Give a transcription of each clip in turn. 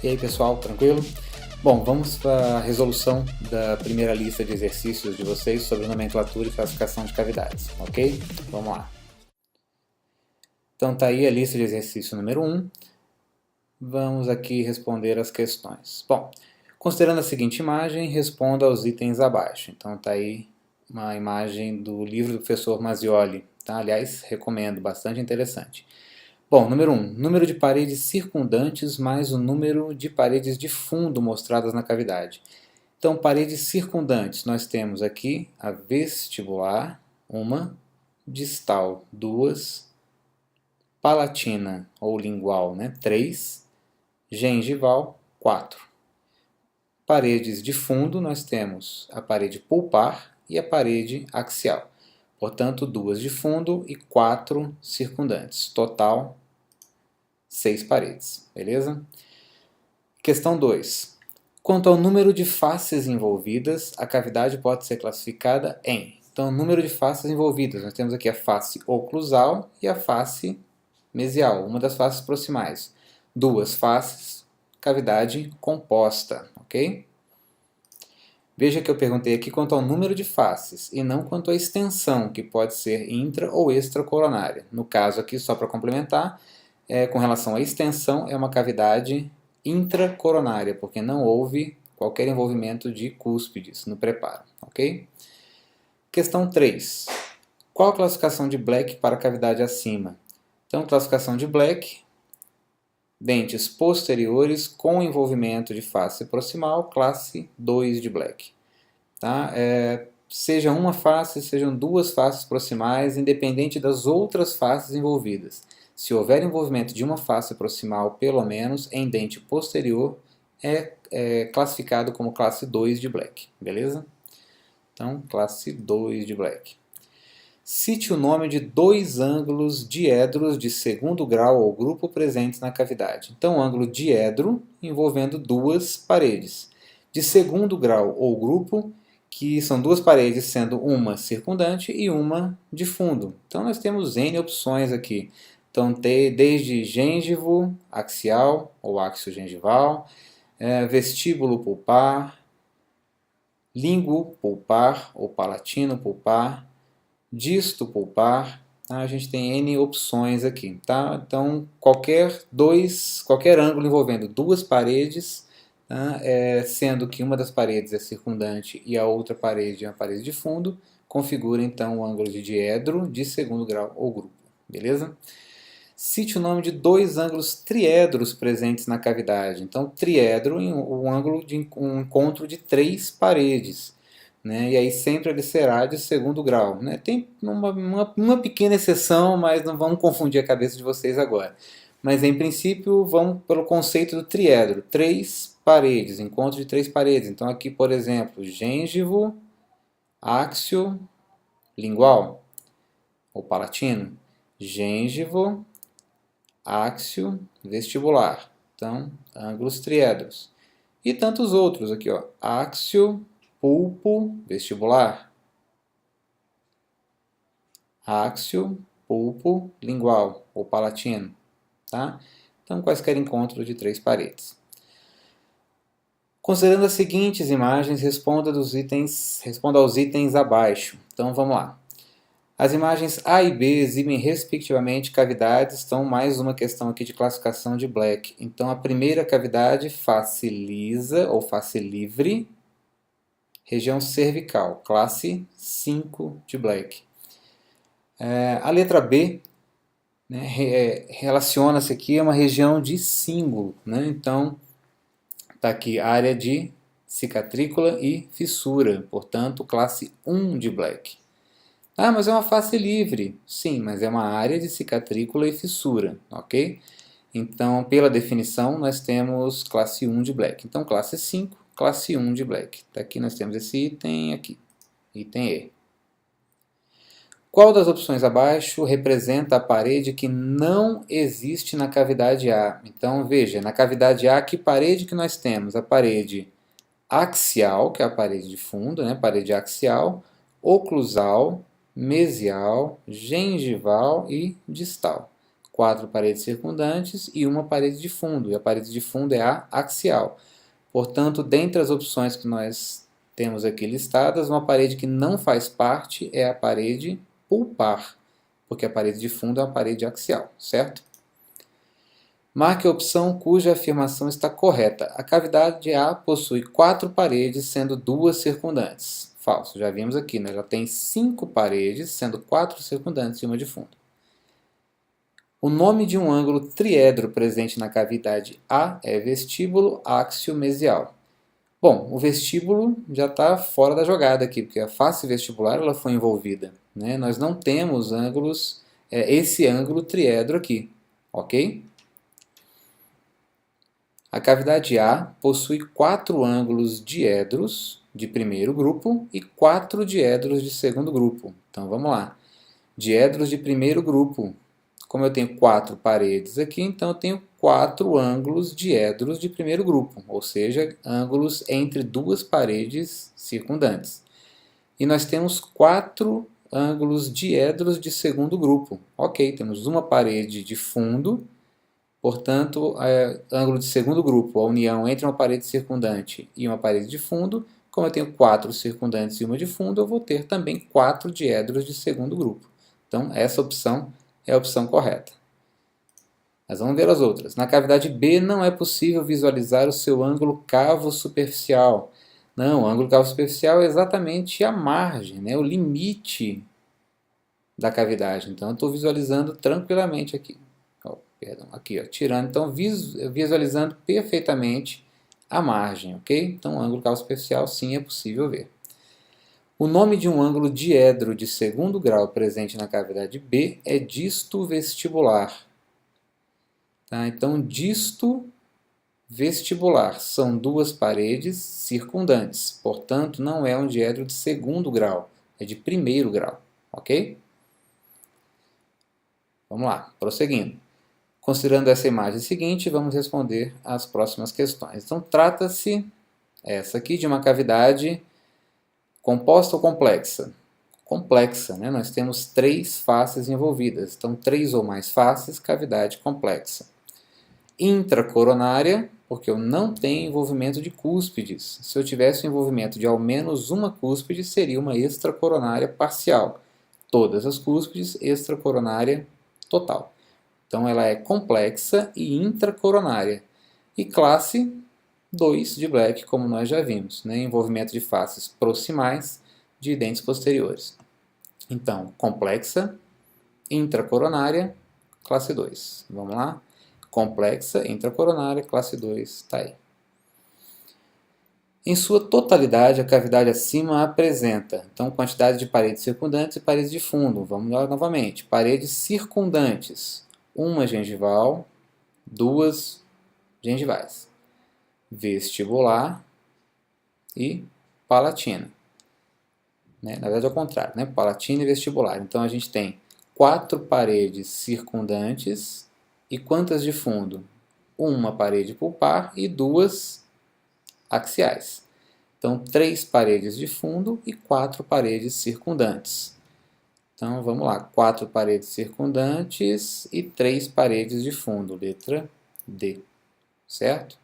E aí pessoal, tranquilo? Bom, vamos para a resolução da primeira lista de exercícios de vocês sobre nomenclatura e classificação de cavidades, ok? Vamos lá. Então tá aí a lista de exercício número 1. Vamos aqui responder as questões. Bom, considerando a seguinte imagem, responda aos itens abaixo. Então tá aí uma imagem do livro do professor Mazioli, tá? Aliás, recomendo, bastante interessante. Bom, número 1. Número de paredes circundantes mais o número de paredes de fundo mostradas na cavidade. Então, paredes circundantes, nós temos aqui a vestibular, uma, distal, duas, palatina ou lingual, 3, gengival, 4. Paredes de fundo, nós temos a parede pulpar e a parede axial. Portanto, 2 de fundo e 4 circundantes. Total, 6 paredes. Beleza? Questão 2. Quanto ao número de faces envolvidas, a cavidade pode ser classificada em... Então, número de faces envolvidas. Nós temos aqui a face oclusal e a face mesial, uma das faces proximais. 2 faces, cavidade composta, ok? Veja que eu perguntei aqui quanto ao número de faces e não quanto à extensão, que pode ser intra ou extracoronária. No caso aqui, só para complementar, com relação à extensão, é uma cavidade intracoronária, porque não houve qualquer envolvimento de cúspides no preparo, ok? Questão 3. Qual a classificação de Black para a cavidade acima? Então, classificação de Black... Dentes posteriores com envolvimento de face proximal, classe 2 de Black. Tá? Seja uma face, sejam 2 faces proximais, independente das outras faces envolvidas. Se houver envolvimento de uma face proximal, pelo menos, em dente posterior, é classificado como classe 2 de Black. Beleza? Então, classe 2 de Black. Cite o nome de 2 ângulos diedros de segundo grau ou grupo presentes na cavidade. Então, ângulo diedro envolvendo 2 paredes. De segundo grau ou grupo, que são 2 paredes, sendo uma circundante e uma de fundo. Então, nós temos N opções aqui. Então, desde gengivo axial ou axio-gengival, vestíbulo pulpar, língua pulpar ou palatino pulpar, disto pulpar, tá? A gente tem N opções aqui, tá? Então, qualquer ângulo envolvendo 2 paredes, tá? Sendo que uma das paredes é circundante e a outra parede é uma parede de fundo, configura então o ângulo de diedro de segundo grau ou grupo, beleza? Cite o nome de 2 ângulos triedros presentes na cavidade. Então, triedro, um ângulo de um encontro de 3 paredes. E aí sempre ele será de segundo grau. Tem uma pequena exceção, mas não vamos confundir a cabeça de vocês agora. Mas em princípio vamos pelo conceito do triedro. 3 paredes, encontro de 3 paredes. Então aqui, por exemplo, gengivo, áxio, lingual ou palatino. Gengivo, áxio, vestibular. Então, ângulos triedros. E tantos outros aqui, ó. Áxio, pulpo, vestibular. Áxio, pulpo, lingual ou palatino. Tá? Então, quaisquer encontros de 3 paredes. Considerando as seguintes imagens, responda aos itens abaixo. Então, vamos lá. As imagens A e B exibem, respectivamente, cavidades. Então, mais uma questão aqui de classificação de Black. Então, a primeira cavidade, face lisa ou face livre, região cervical, classe 5 de Black. A letra B, relaciona-se aqui a uma região de símbolo. Então, está aqui área de cicatrícula e fissura, portanto, classe 1 de Black. Ah, mas é uma face livre. Sim, mas é uma área de cicatrícula e fissura, ok? Então, pela definição, nós temos classe 1 de Black. Então, classe 5, classe 1 de Black. Aqui nós temos esse item aqui, item E. Qual das opções abaixo representa a parede que não existe na cavidade A? Então, veja, na cavidade A, que parede que nós temos? A parede axial, que é a parede de fundo, parede axial, oclusal, mesial, gengival e distal. 4 paredes circundantes e uma parede de fundo. E a parede de fundo é a axial. Portanto, dentre as opções que nós temos aqui listadas, uma parede que não faz parte é a parede pulpar, porque a parede de fundo é uma parede axial, certo? Marque a opção cuja afirmação está correta. A cavidade A possui 4 paredes, sendo 2 circundantes. Falso, já vimos aqui, né? Ela tem 5 paredes, sendo 4 circundantes e uma de fundo. O nome de um ângulo triedro presente na cavidade A é vestíbulo áxio-mesial. Bom, o vestíbulo já está fora da jogada aqui, porque a face vestibular ela foi envolvida, né? Nós não temos ângulos, esse ângulo triedro aqui, ok? A cavidade A possui 4 ângulos diedros de primeiro grupo e 4 diedros de segundo grupo. Então vamos lá. Diedros de primeiro grupo. Como eu tenho 4 paredes aqui, então eu tenho 4 ângulos diedros de primeiro grupo, ou seja, ângulos entre duas paredes circundantes. E nós temos 4 ângulos diedros de segundo grupo. Ok, temos uma parede de fundo. Portanto, ângulo de segundo grupo, a união entre uma parede circundante e uma parede de fundo, como eu tenho 4 circundantes e uma de fundo, eu vou ter também 4 diedros de segundo grupo. Então, essa opção é a opção correta. Mas vamos ver as outras. Na cavidade B não é possível visualizar o seu ângulo cavo superficial. Não, o ângulo cavo superficial é exatamente a margem, né? O limite da cavidade. Então, eu estou visualizando tranquilamente aqui. Perdão, aqui, ó, tirando, então visualizando perfeitamente a margem, ok? Então, o ângulo cavo superficial sim é possível ver. O nome de um ângulo diedro de segundo grau presente na cavidade B é disto vestibular. Tá? Então, disto vestibular são duas paredes circundantes, portanto, não é um diedro de segundo grau, é de primeiro grau, ok? Vamos lá, prosseguindo. Considerando essa imagem seguinte, vamos responder as próximas questões. Então, trata-se, essa aqui, de uma cavidade composta ou complexa? Complexa, né? Nós temos 3 faces envolvidas. Então, 3 ou mais faces, cavidade complexa. Intracoronária, porque eu não tenho envolvimento de cúspides. Se eu tivesse o envolvimento de ao menos uma cúspide, seria uma extracoronária parcial. Todas as cúspides, extracoronária total. Então, ela é complexa e intracoronária. E classe 2 de Black, como nós já vimos, né? Envolvimento de faces proximais de dentes posteriores. Então, complexa, intracoronária, classe 2. Vamos lá? Complexa, intracoronária, classe 2, está aí. Em sua totalidade, a cavidade acima apresenta, então, quantidade de paredes circundantes e paredes de fundo. Vamos lá novamente. Paredes circundantes. Uma gengival, 2 gengivais. Vestibular e palatina. Na verdade, é o contrário, né? Palatina e vestibular. Então, a gente tem 4 paredes circundantes e quantas de fundo? Uma parede pulpar e 2 axiais. Então, 3 paredes de fundo e 4 paredes circundantes. Então, vamos lá. 4 paredes circundantes e 3 paredes de fundo. Letra D. Certo?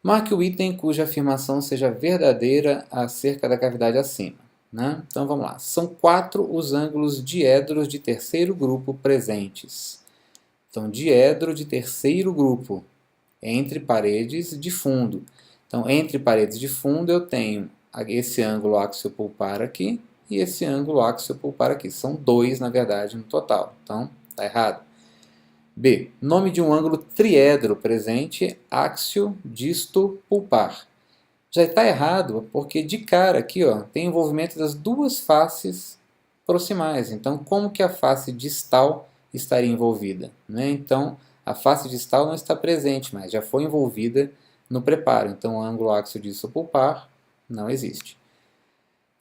Marque o item cuja afirmação seja verdadeira acerca da cavidade acima. Né? Então, vamos lá. São 4 os ângulos diedros de terceiro grupo presentes. Então, diedro de terceiro grupo entre paredes de fundo. Então, entre paredes de fundo, eu tenho esse ângulo áxio-pulpar aqui e esse ângulo áxio-pulpar aqui. São 2, na verdade, no total. Então, está errado. B. Nome de um ângulo triedro presente, áxio, disto, pulpar. Já está errado, porque de cara aqui ó, tem envolvimento das duas faces proximais. Então, como que a face distal estaria envolvida? Né? Então, a face distal não está presente, mas já foi envolvida no preparo. Então, o ângulo áxio disto pulpar não existe.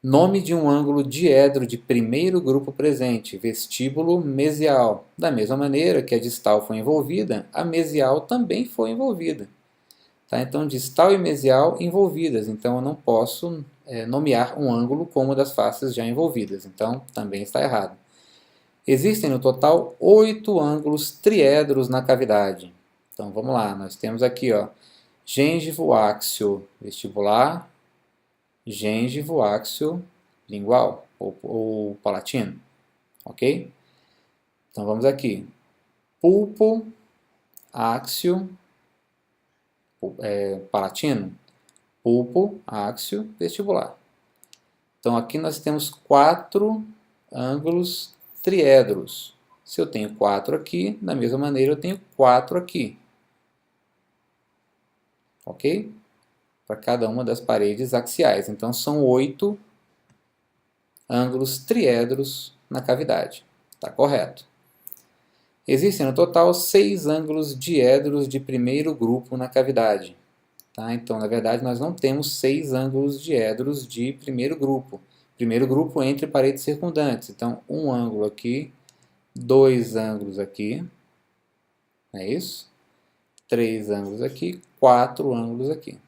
Nome de um ângulo diedro de primeiro grupo presente, vestíbulo mesial. Da mesma maneira que a distal foi envolvida, a mesial também foi envolvida. Tá? Então, distal e mesial envolvidas. Então, eu não posso nomear um ângulo como das faces já envolvidas. Então, também está errado. Existem no total 8 ângulos triedros na cavidade. Então vamos lá, nós temos aqui, ó, gengivo áxio vestibular, gengivo áxio lingual ou palatino, ok? Então vamos aqui, pulpo áxio palatino, pulpo áxio vestibular. Então aqui nós temos 4 ângulos triedros. Se eu tenho 4 aqui, da mesma maneira eu tenho 4 aqui. Ok? Para cada uma das paredes axiais. Então são 8 ângulos triedros na cavidade. Está correto. Existem no total 6 ângulos diedros de primeiro grupo na cavidade. Tá? Então, na verdade, nós não temos 6 ângulos diedros de primeiro grupo. Primeiro grupo entre paredes circundantes. Então, um ângulo aqui, 2 ângulos aqui, é isso? 3 ângulos aqui, 4 ângulos aqui.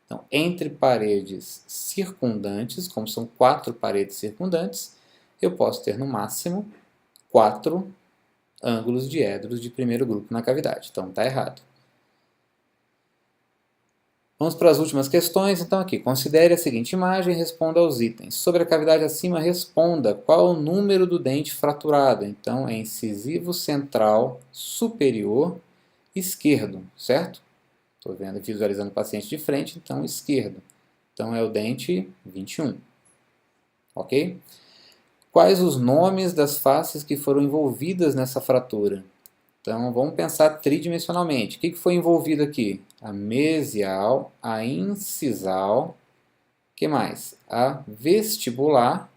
Então, entre paredes circundantes, como são 4 paredes circundantes, eu posso ter no máximo 4 ângulos diedros de primeiro grupo na cavidade. Então, está errado. Vamos para as últimas questões. Então, aqui, considere a seguinte imagem e responda aos itens. Sobre a cavidade acima, responda qual o número do dente fraturado. Então, é incisivo central superior esquerdo, certo? Estou visualizando o paciente de frente, então esquerdo. Então, é o dente 21. Ok? Quais os nomes das faces que foram envolvidas nessa fratura? Então, vamos pensar tridimensionalmente. O que foi envolvido aqui? A mesial, a incisal, o que mais? A vestibular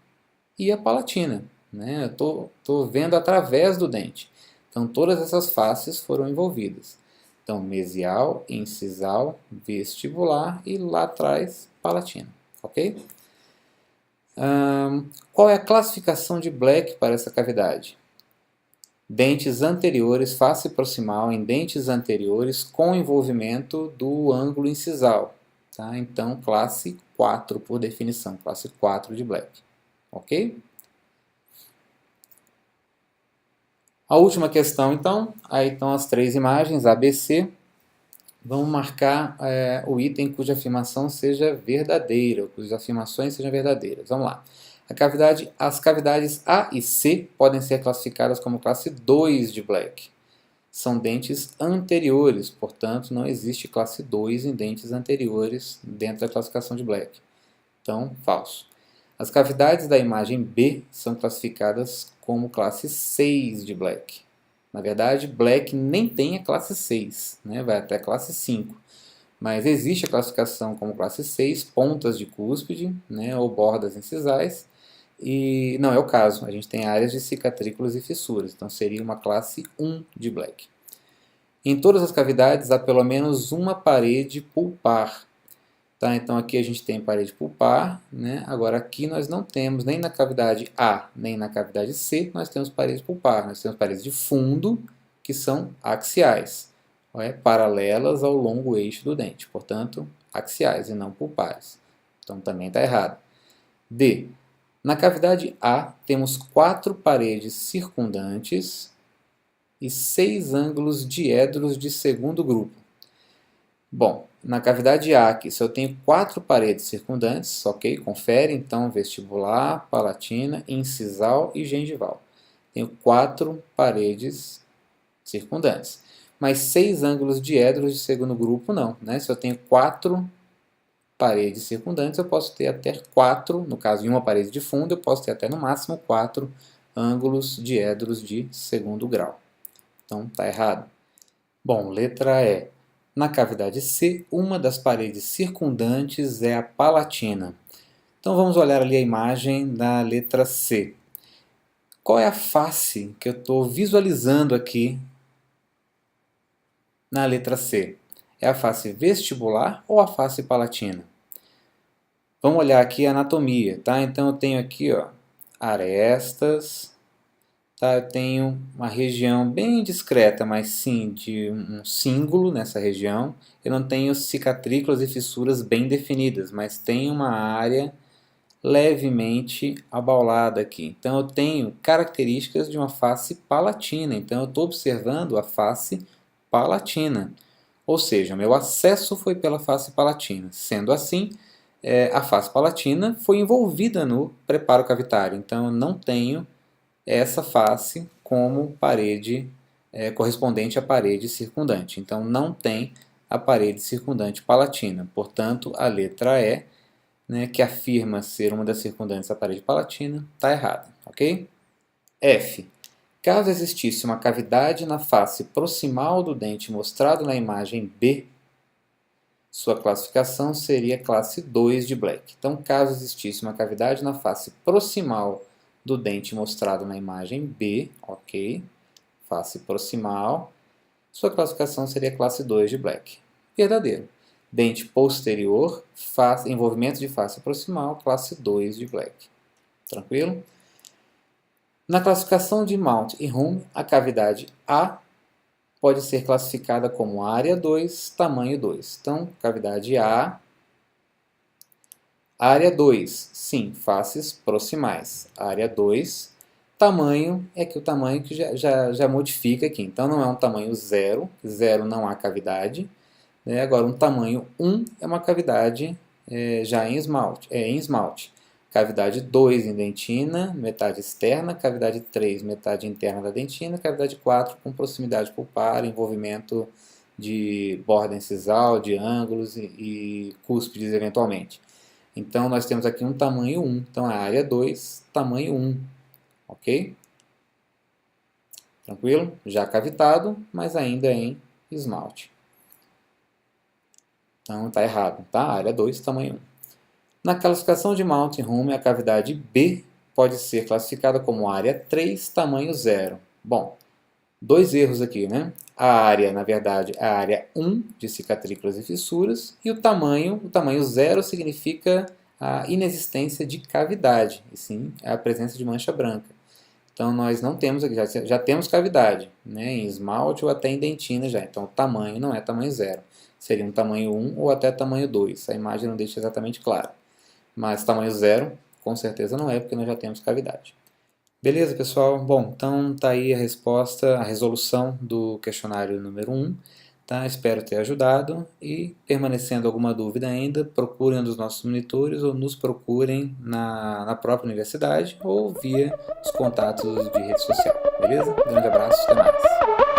e a palatina. Né? Eu estou vendo através do dente. Então, todas essas faces foram envolvidas. Então, mesial, incisal, vestibular e lá atrás, palatina. Ok? Qual é a classificação de Black para essa cavidade? Dentes anteriores, face proximal em dentes anteriores com envolvimento do ângulo incisal. Tá? Então, classe 4 por definição, classe 4 de Black. Ok? A última questão, então, aí estão as 3 imagens, A, B, C. Vamos marcar o item cuja afirmação seja verdadeira, cujas afirmações sejam verdadeiras. Vamos lá. As cavidades A e C podem ser classificadas como classe 2 de Black. São dentes anteriores, portanto, não existe classe 2 em dentes anteriores dentro da classificação de Black. Então, falso. As cavidades da imagem B são classificadas como classe 6 de Black. Na verdade, Black nem tem a classe 6, né? Vai até a classe 5. Mas existe a classificação como classe 6, pontas de cúspide, né? Ou bordas incisais. E não é o caso, a gente tem áreas de cicatrículas e fissuras, então seria uma classe 1 de Black. Em todas as cavidades há pelo menos uma parede pulpar. Tá? Então aqui a gente tem parede pulpar, né? Agora aqui nós não temos, nem na cavidade A, nem na cavidade C, nós temos paredes pulpar. Nós temos paredes de fundo, que são axiais, paralelas ao longo eixo do dente, portanto, axiais e não pulpares. Então também está errado. D. Na cavidade A, temos 4 paredes circundantes e 6 ângulos diedros de segundo grupo. Bom, na cavidade A aqui, se eu tenho 4 paredes circundantes, ok? Confere, então, vestibular, palatina, incisal e gengival. Tenho 4 paredes circundantes. Mas 6 ângulos diedros de segundo grupo, não. Né? Se eu tenho 4 paredes circundantes, eu posso ter até 4, no caso de uma parede de fundo, eu posso ter até no máximo 4 ângulos diedros de segundo grau. Então, está errado. Bom, letra E. Na cavidade C, uma das paredes circundantes é a palatina. Então vamos olhar ali a imagem da letra C. Qual é a face que eu estou visualizando aqui na letra C? É a face vestibular ou a face palatina? Vamos olhar aqui a anatomia, tá? Então eu tenho aqui, ó, arestas. Tá, eu tenho uma região bem discreta, mas sim de um cíngulo nessa região. Eu não tenho cicatrículas e fissuras bem definidas, mas tem uma área levemente abaulada aqui. Então eu tenho características de uma face palatina, então eu estou observando a face palatina. Ou seja, meu acesso foi pela face palatina. Sendo assim, a face palatina foi envolvida no preparo cavitário, então eu não tenho essa face como parede correspondente à parede circundante. Então não tem a parede circundante palatina. Portanto, a letra E, né, que afirma ser uma das circundantes da parede palatina, está errada, ok? F. Caso existisse uma cavidade na face proximal do dente mostrado na imagem B, sua classificação seria classe 2 de Black. Então, caso existisse uma cavidade na face proximal do dente mostrado na imagem B, ok, face proximal, sua classificação seria classe 2 de Black. Verdadeiro. Dente posterior, envolvimento de face proximal, classe 2 de Black. Tranquilo? Na classificação de Mount e Hume, a cavidade A pode ser classificada como área 2, tamanho 2. Então, cavidade A, área 2, sim, faces proximais. Área 2, tamanho é que o tamanho que já modifica aqui. Então, não é um tamanho 0, 0 não há cavidade. Agora, um tamanho 1 é uma cavidade já em esmalte. Cavidade 2 em dentina, metade externa. Cavidade 3, metade interna da dentina. Cavidade 4 com proximidade pulpar, envolvimento de borda incisal, de ângulos e cúspides eventualmente. Então, nós temos aqui um tamanho 1. Então, a área 2, tamanho 1. Ok? Tranquilo? Já cavitado, mas ainda em esmalte. Então, está errado, tá? Área 2, tamanho 1. Na classificação de Mount e Hume, a cavidade B pode ser classificada como área 3, tamanho 0. Bom, dois erros aqui, né? A área, na verdade, é a área 1 de cicatrículas e fissuras, e o tamanho 0 significa a inexistência de cavidade, e sim a presença de mancha branca. Então, nós não temos aqui, já temos cavidade, né? Em esmalte ou até em dentina já. Então, o tamanho não é tamanho 0. Seria um tamanho 1 ou até tamanho 2. A imagem não deixa exatamente claro. Mas tamanho 0, com certeza não é, porque nós já temos cavidade. Beleza, pessoal? Bom, então tá aí a resposta, a resolução do questionário número 1. Tá? Espero ter ajudado e, permanecendo alguma dúvida ainda, procurem um dos nossos monitores ou nos procurem na própria universidade ou via os contatos de rede social. Beleza? Grande abraço, até mais.